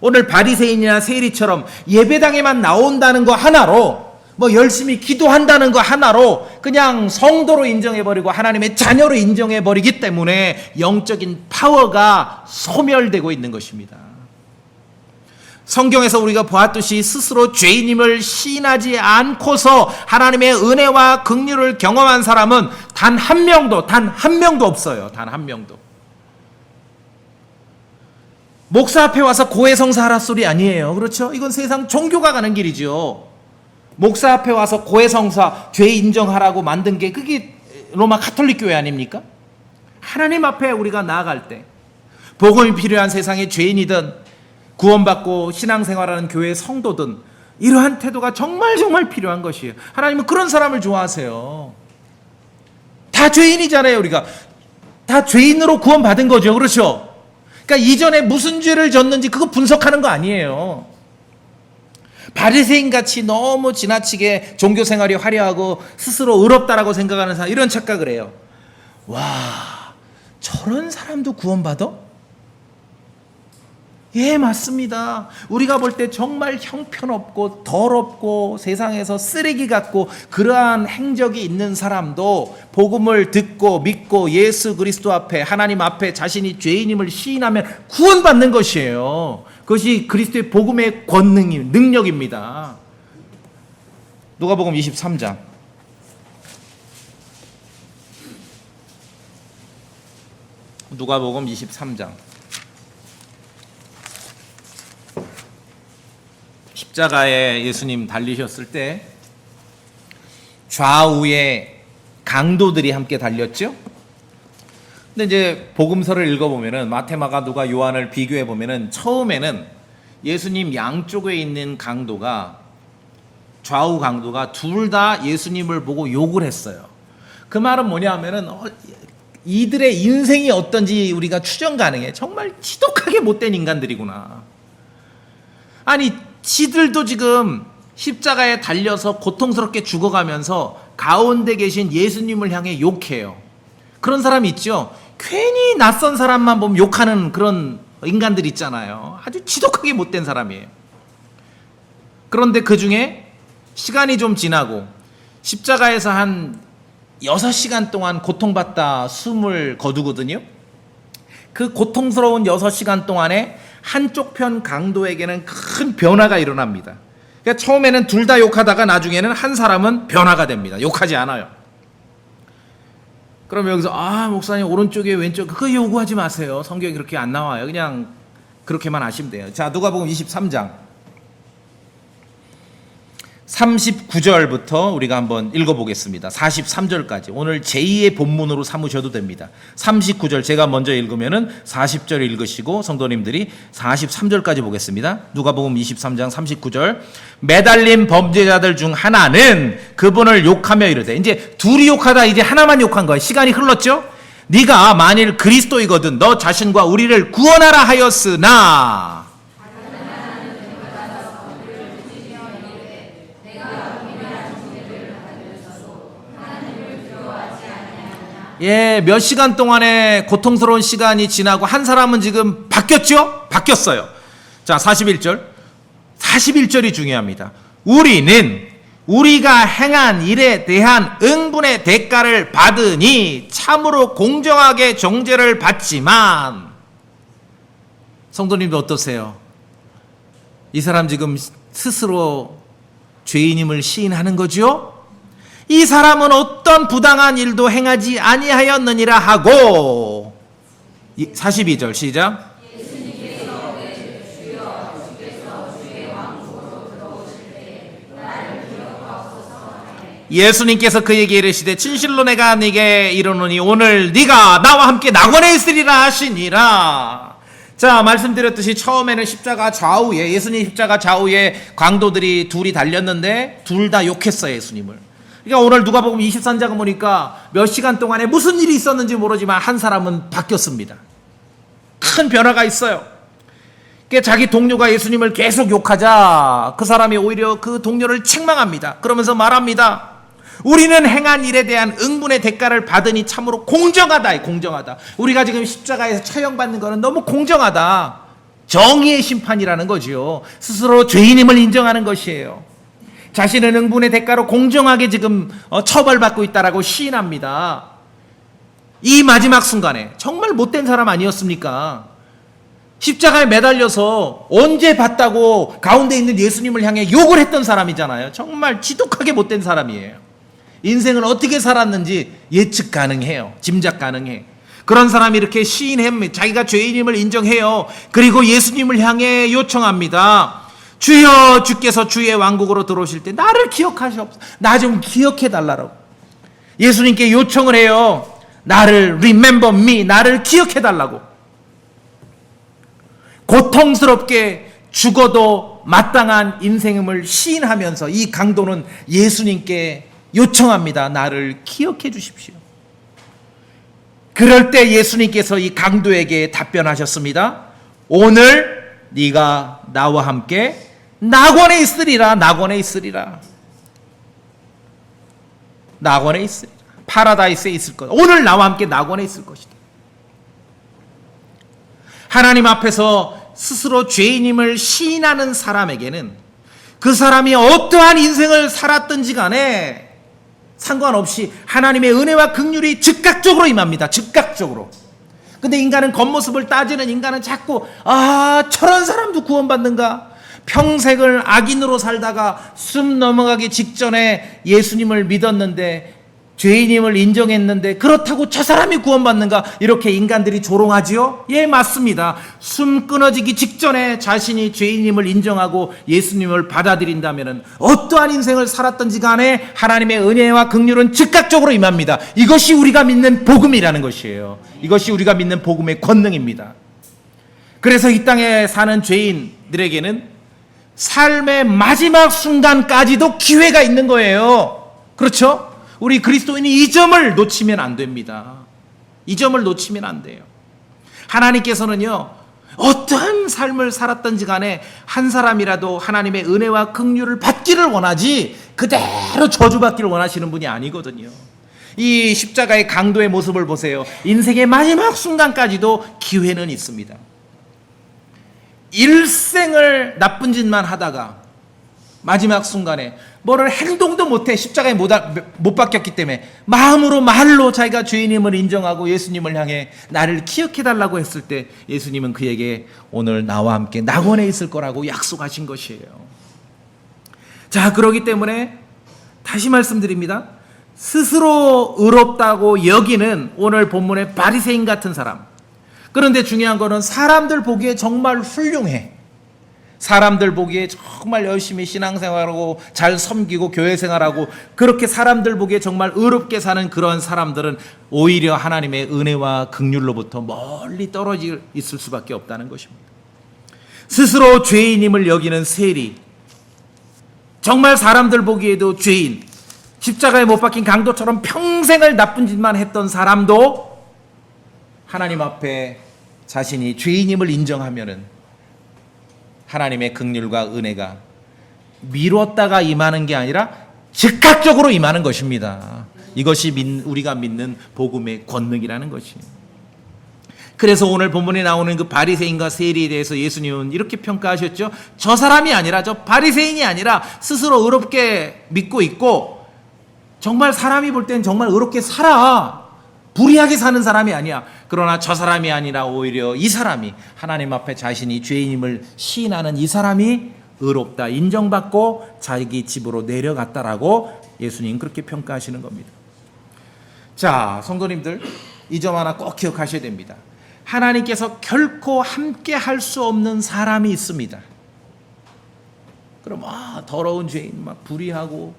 오늘 바리새인이나 세리처럼 예배당에만 나온다는 거 하나로, 열심히 기도한다는 거 하나로 그냥 성도로 인정해버리고 하나님의 자녀로 인정해버리기 때문에 영적인 파워가 소멸되고 있는 것입니다. 성경에서 우리가 보았듯이 스스로 죄인임을 시인하지 않고서 하나님의 은혜와 긍휼을 경험한 사람은 단 한 명도 없어요. 단 한 명도. 목사 앞에 와서 고해성사하라 소리 아니에요. 그렇죠? 이건 세상 종교가 가는 길이죠. 목사 앞에 와서 고해성사, 죄 인정하라고 만든 게 그게 로마 가톨릭 교회 아닙니까? 하나님 앞에 우리가 나아갈 때 복음이 필요한 세상의 죄인이든 구원받고 신앙생활하는 교회의 성도든 이러한 태도가 정말 필요한 것이에요. 하나님은 그런 사람을 좋아하세요. 다 죄인이잖아요. 우리가 다 죄인으로 구원받은 거죠. 그렇죠? 그러니까 이전에 무슨 죄를 졌는지 그거 분석하는 거 아니에요. 바리새인같이 너무 지나치게 종교생활이 화려하고 스스로 의롭다라고 생각하는 사람, 이런 착각을 해요. 와, 저런 사람도 구원받아? 예, 맞습니다. 우리가 볼 때 정말 형편없고 더럽고 세상에서 쓰레기 같고 그러한 행적이 있는 사람도 복음을 듣고 믿고 예수 그리스도 앞에, 하나님 앞에 자신이 죄인임을 시인하면 구원받는 것이에요. 그것이 그리스도의 복음의 능력입니다. 누가복음 23장. 누가복음 23장. 십자가에 예수님 달리셨을 때 좌우에 강도들이 함께 달렸죠. 근데 이제 복음서를 읽어보면은 마태, 마가, 누가, 요한을 비교해 보면은 처음에는 예수님 양쪽에 있는 강도가, 좌우 강도가 둘 다 예수님을 보고 욕을 했어요. 그 말은 뭐냐면은 이들의 인생이 어떤지 우리가 추정 가능해. 정말 지독하게 못된 인간들이구나. 아니, 지들도 지금 십자가에 달려서 고통스럽게 죽어가면서 가운데 계신 예수님을 향해 욕해요. 그런 사람이 있죠. 괜히 낯선 사람만 보면 욕하는 그런 인간들 있잖아요. 아주 지독하게 못된 사람이에요. 그런데 그 중에 시간이 좀 지나고 십자가에서 한 6시간 동안 고통받다 숨을 거두거든요. 그 고통스러운 6시간 동안에 한쪽 편 강도에게는 큰 변화가 일어납니다. 그러니까 처음에는 둘 다 욕하다가 나중에는 한 사람은 변화가 됩니다. 욕하지 않아요. 그럼 여기서 목사님 오른쪽에 왼쪽 그거 요구하지 마세요. 성경이 그렇게 안 나와요. 그냥 그렇게만 하시면 돼요. 자, 누가복음 23장 39절부터 우리가 한번 읽어보겠습니다. 43절까지 오늘 제2의 본문으로 삼으셔도 됩니다. 39절 제가 먼저 읽으면은 40절 읽으시고 성도님들이 43절까지 보겠습니다. 누가복음 23장 39절. 매달린 범죄자들 중 하나는 그분을 욕하며 이르되, 이제 둘이 욕하다 이제 하나만 욕한 거예요. 시간이 흘렀죠. 네가 만일 그리스도이거든 너 자신과 우리를 구원하라 하였으나, 예, 몇 시간 동안의 고통스러운 시간이 지나고 한 사람은 지금 바뀌었죠? 바뀌었어요. 자, 41절이 중요합니다. 우리는 우리가 행한 일에 대한 응분의 대가를 받으니 참으로 공정하게 정죄를 받지만, 성도님도 어떠세요? 이 사람 지금 스스로 죄인임을 시인하는 거죠? 이 사람은 어떤 부당한 일도 행하지 아니하였느니라 하고, 42절 시작. 예수님께서 그에게 이르시되 진실로 내가 네게 이르노니 오늘 네가 나와 함께 낙원에 있으리라 하시니라. 자, 말씀드렸듯이 처음에는 십자가 좌우에, 예수님 십자가 좌우에 강도들이 둘이 달렸는데 둘 다 욕했어요, 예수님을. 그러니까 오늘 누가복음 23장 보니까 몇 시간 동안에 무슨 일이 있었는지 모르지만 한 사람은 바뀌었습니다. 큰 변화가 있어요. 자기 동료가 예수님을 계속 욕하자 그 사람이 오히려 그 동료를 책망합니다. 그러면서 말합니다. 우리는 행한 일에 대한 응분의 대가를 받으니 참으로 공정하다. 공정하다. 우리가 지금 십자가에서 처형받는 것은 너무 공정하다. 정의의 심판이라는 거지요. 스스로 죄인임을 인정하는 것이에요. 자신은 응분의 대가로 공정하게 지금 처벌받고 있다라고 시인합니다. 이 마지막 순간에 정말 못된 사람 아니었습니까? 십자가에 매달려서 언제 봤다고 가운데 있는 예수님을 향해 욕을 했던 사람이잖아요. 정말 지독하게 못된 사람이에요. 인생을 어떻게 살았는지 예측 가능해요. 짐작 가능해. 그런 사람이 이렇게 시인합니다. 자기가 죄인임을 인정해요. 그리고 예수님을 향해 요청합니다. 주여, 주께서 주의 왕국으로 들어오실 때 나를 기억하시옵소서. 나 좀 기억해 달라고. 예수님께 요청을 해요. 나를 remember me, 나를 기억해 달라고. 고통스럽게 죽어도 마땅한 인생임을 시인하면서 이 강도는 예수님께 요청합니다. 나를 기억해 주십시오. 그럴 때 예수님께서 이 강도에게 답변하셨습니다. 오늘 네가 나와 함께 낙원에 있으리라. 낙원에 있으리라. 낙원에 있으리라. 파라다이스에 있을 것이다. 오늘 나와 함께 낙원에 있을 것이다. 하나님 앞에서 스스로 죄인임을 시인하는 사람에게는 그 사람이 어떠한 인생을 살았든지 간에 상관없이 하나님의 은혜와 긍휼이 즉각적으로 임합니다. 즉각적으로. 근데 인간은 겉모습을 따지는 인간은 자꾸 저런 사람도 구원받는가? 평생을 악인으로 살다가 숨 넘어가기 직전에 예수님을 믿었는데 죄인임을 인정했는데 그렇다고 저 사람이 구원받는가? 이렇게 인간들이 조롱하지요? 예, 맞습니다. 숨 끊어지기 직전에 자신이 죄인임을 인정하고 예수님을 받아들인다면 어떠한 인생을 살았든지 간에 하나님의 은혜와 긍휼은 즉각적으로 임합니다. 이것이 우리가 믿는 복음이라는 것이에요. 이것이 우리가 믿는 복음의 권능입니다. 그래서 이 땅에 사는 죄인들에게는 삶의 마지막 순간까지도 기회가 있는 거예요. 그렇죠? 우리 그리스도인이 이 점을 놓치면 안 됩니다. 이 점을 놓치면 안 돼요. 하나님께서는요, 어떠한 삶을 살았든지 간에 한 사람이라도 하나님의 은혜와 긍휼을 받기를 원하지 그대로 저주받기를 원하시는 분이 아니거든요. 이 십자가의 강도의 모습을 보세요. 인생의 마지막 순간까지도 기회는 있습니다. 일생을 나쁜 짓만 하다가 마지막 순간에 뭐를 행동도 못해 십자가에 못 박혔기 때문에 마음으로 말로 자기가 죄인임을 인정하고 예수님을 향해 나를 기억해달라고 했을 때 예수님은 그에게 오늘 나와 함께 낙원에 있을 거라고 약속하신 것이에요. 자, 그렇기 때문에 다시 말씀드립니다. 스스로 의롭다고 여기는 오늘 본문의 바리새인 같은 사람. 그런데 중요한 거는 사람들 보기에 정말 훌륭해. 사람들 보기에 정말 열심히 신앙생활하고 잘 섬기고 교회생활하고 그렇게 사람들 보기에 정말 의롭게 사는 그런 사람들은 오히려 하나님의 은혜와 긍휼로부터 멀리 떨어져 있을 수밖에 없다는 것입니다. 스스로 죄인임을 여기는 세리, 정말 사람들 보기에도 죄인, 십자가에 못 박힌 강도처럼 평생을 나쁜 짓만 했던 사람도 하나님 앞에 자신이 죄인임을 인정하면은 하나님의 긍휼과 은혜가 미뤘다가 임하는 게 아니라 즉각적으로 임하는 것입니다. 이것이 우리가 믿는 복음의 권능이라는 것이에요. 그래서 오늘 본문에 나오는 그 바리새인과 세리에 대해서 예수님은 이렇게 평가하셨죠. 저 사람이 아니라, 저 바리새인이 아니라 스스로 의롭게 믿고 있고 정말 사람이 볼 땐 정말 의롭게 살아. 불의하게 사는 사람이 아니야. 그러나 저 사람이 아니라 오히려 이 사람이 하나님 앞에 자신이 죄인임을 시인하는 이 사람이 의롭다 인정받고 자기 집으로 내려갔다라고 예수님 그렇게 평가하시는 겁니다. 자, 성도님들, 이 점 하나 꼭 기억하셔야 됩니다. 하나님께서 결코 함께 할 수 없는 사람이 있습니다. 그럼 더러운 죄인, 막 불의하고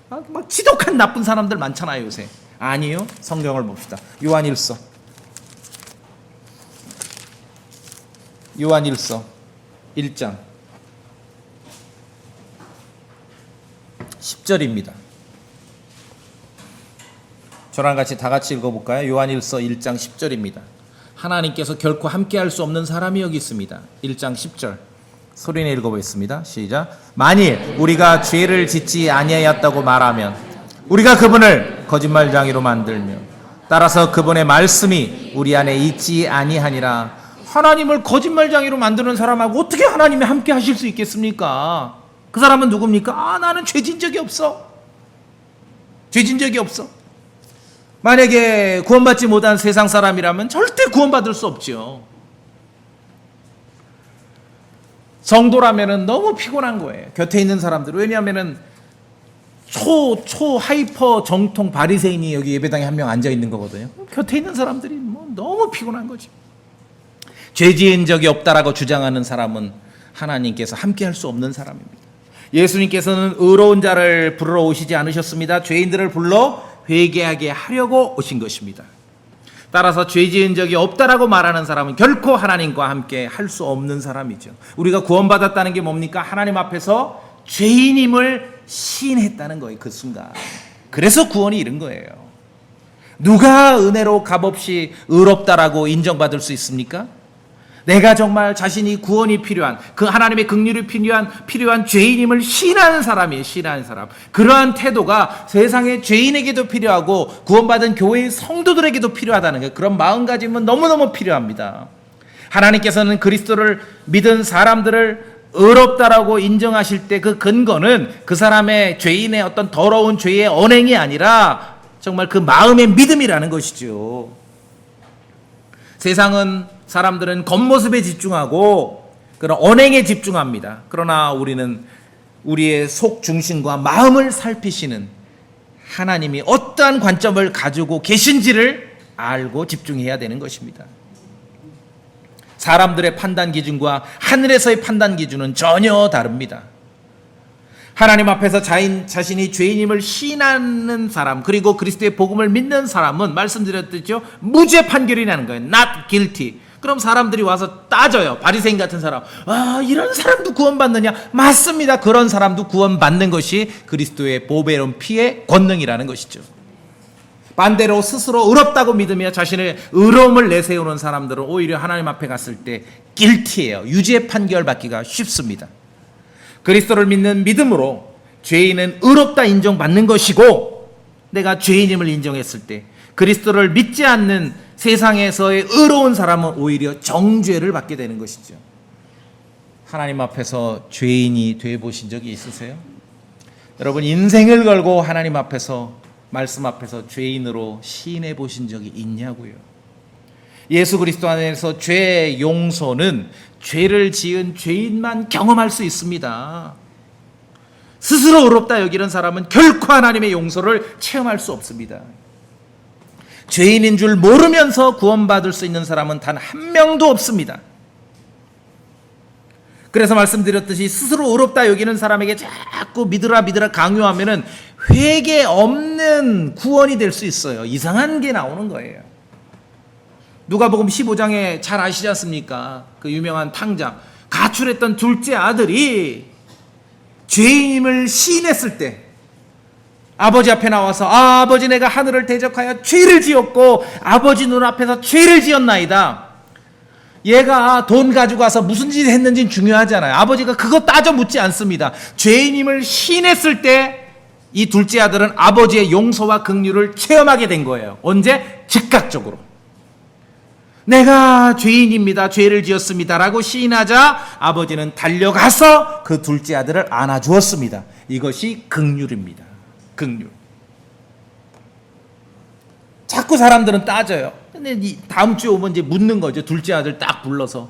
막 지독한 나쁜 사람들 많잖아요 요새. 아니요. 성경을 봅시다. 요한일서 1장 10절입니다. 저랑 다 같이 읽어볼까요? 요한일서 1장 10절입니다. 하나님께서 결코 함께할 수 없는 사람이 여기 있습니다. 1장 10절 소리내 읽어보겠습니다. 시작. 만일 우리가 죄를 짓지 아니하였다고 말하면 우리가 그분을 거짓말쟁이로 만들며 따라서 그분의 말씀이 우리 안에 있지 아니하니라. 하나님을 거짓말쟁이로 만드는 사람하고 어떻게 하나님이 함께 하실 수 있겠습니까? 그 사람은 누굽니까? 나는 죄진 적이 없어. 죄진 적이 없어. 만약에 구원받지 못한 세상 사람이라면 절대 구원받을 수 없죠. 성도라면은 너무 피곤한 거예요. 곁에 있는 사람들. 왜냐하면은 하이퍼 정통 바리새인이 여기 예배당에 한 명 앉아 있는 거거든요. 곁에 있는 사람들이 너무 피곤한 거지. 죄 지은 적이 없다라고 주장하는 사람은 하나님께서 함께 할 수 없는 사람입니다. 예수님께서는 의로운 자를 부르러 오시지 않으셨습니다. 죄인들을 불러 회개하게 하려고 오신 것입니다. 따라서 죄 지은 적이 없다라고 말하는 사람은 결코 하나님과 함께 할 수 없는 사람이죠. 우리가 구원받았다는 게 뭡니까? 하나님 앞에서 죄인임을 시인했다는 거예요. 그 순간. 그래서 구원이 이른 거예요. 누가 은혜로 값없이 의롭다라고 인정받을 수 있습니까? 내가 정말 자신이 구원이 필요한, 그 하나님의 긍휼이 필요한 죄인임을 시인하는 사람이에요. 시인하는 사람. 그러한 태도가 세상의 죄인에게도 필요하고 구원받은 교회의 성도들에게도 필요하다는 거예요. 그런 마음가짐은 너무너무 필요합니다. 하나님께서는 그리스도를 믿은 사람들을 의롭다라고 인정하실 때 그 근거는 그 사람의 죄인의 어떤 더러운 죄의 언행이 아니라 정말 그 마음의 믿음이라는 것이죠. 사람들은 겉모습에 집중하고 그런 언행에 집중합니다. 그러나 우리는 우리의 속 중심과 마음을 살피시는 하나님이 어떠한 관점을 가지고 계신지를 알고 집중해야 되는 것입니다. 사람들의 판단 기준과 하늘에서의 판단 기준은 전혀 다릅니다. 하나님 앞에서 자신이 죄인임을 시인하는 사람, 그리고 그리스도의 복음을 믿는 사람은 말씀드렸듯이 무죄 판결이 나는 거예요. Not guilty. 그럼 사람들이 와서 따져요. 바리새인 같은 사람. 이런 사람도 구원받느냐? 맞습니다. 그런 사람도 구원받는 것이 그리스도의 보배로운 피의 권능이라는 것이죠. 반대로 스스로 의롭다고 믿으며 자신의 의로움을 내세우는 사람들은 오히려 하나님 앞에 갔을 때 guilty예요. 유죄 판결 받기가 쉽습니다. 그리스도를 믿는 믿음으로 죄인은 의롭다 인정받는 것이고, 내가 죄인임을 인정했을 때 그리스도를 믿지 않는 세상에서의 의로운 사람은 오히려 정죄를 받게 되는 것이죠. 하나님 앞에서 죄인이 돼 보신 적이 있으세요? 여러분, 인생을 걸고 하나님 앞에서, 말씀 앞에서 죄인으로 시인해 보신 적이 있냐고요. 예수 그리스도 안에서 죄 용서는 죄를 지은 죄인만 경험할 수 있습니다. 스스로 의롭다 여기는 사람은 결코 하나님의 용서를 체험할 수 없습니다. 죄인인 줄 모르면서 구원받을 수 있는 사람은 단 한 명도 없습니다. 그래서 말씀드렸듯이 스스로 의롭다 여기는 사람에게 자꾸 믿으라 강요하면은 회개 없는 구원이 될 수 있어요. 이상한 게 나오는 거예요. 누가복음 15장에 잘 아시지 않습니까? 그 유명한 탕자, 가출했던 둘째 아들이 죄인임을 시인했을 때 아버지 앞에 나와서 아버지, 내가 하늘을 대적하여 죄를 지었고 아버지 눈앞에서 죄를 지었나이다. 얘가 돈 가지고 와서 무슨 짓을 했는지는 중요하잖아요. 아버지가 그거 따져 묻지 않습니다. 죄인임을 시인했을 때 이 둘째 아들은 아버지의 용서와 긍휼을 체험하게 된 거예요. 언제? 즉각적으로. 내가 죄인입니다. 죄를 지었습니다. 라고 시인하자 아버지는 달려가서 그 둘째 아들을 안아주었습니다. 이것이 긍휼입니다. 긍휼. 자꾸 사람들은 따져요. 근데 다음 주에 오면 이제 묻는 거죠. 둘째 아들 딱 불러서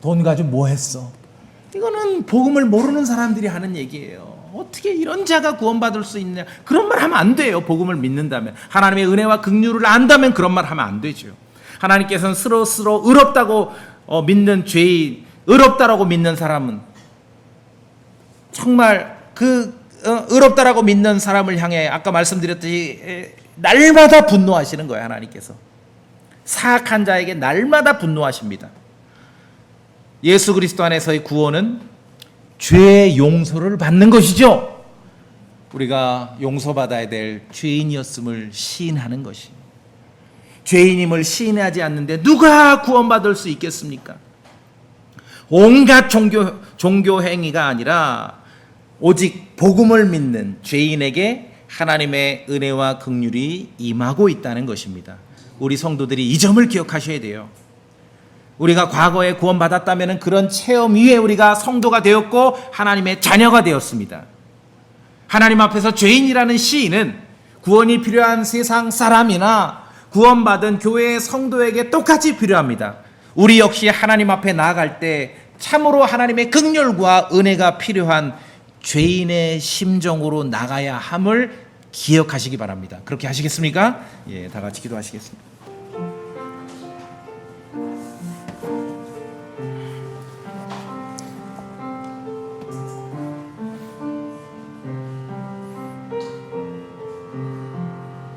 돈 가지고 뭐 했어? 이거는 복음을 모르는 사람들이 하는 얘기예요. 어떻게 이런 자가 구원받을 수 있냐? 그런 말 하면 안 돼요. 복음을 믿는다면, 하나님의 은혜와 긍휼을 안다면 그런 말 하면 안 되죠. 하나님께서는 스스로 의롭다고 믿는 죄인, 의롭다라고 믿는 사람은 정말 그 의롭다라고 믿는 사람을 향해 아까 말씀드렸듯이 날마다 분노하시는 거예요. 하나님께서 사악한 자에게 날마다 분노하십니다. 예수 그리스도 안에서의 구원은 죄의 용서를 받는 것이죠. 우리가 용서받아야 될 죄인이었음을 시인하는 것이, 죄인임을 시인하지 않는데 누가 구원받을 수 있겠습니까? 온갖 종교 행위가 아니라 오직 복음을 믿는 죄인에게 하나님의 은혜와 긍휼이 임하고 있다는 것입니다. 우리 성도들이 이 점을 기억하셔야 돼요. 우리가 과거에 구원받았다면 그런 체험 위에 우리가 성도가 되었고 하나님의 자녀가 되었습니다. 하나님 앞에서 죄인이라는 시인은 구원이 필요한 세상 사람이나 구원받은 교회의 성도에게 똑같이 필요합니다. 우리 역시 하나님 앞에 나아갈 때 참으로 하나님의 긍휼과 은혜가 필요한 죄인의 심정으로 나가야 함을 기억하시기 바랍니다. 그렇게 하시겠습니까? 다 같이 기도하시겠습니다.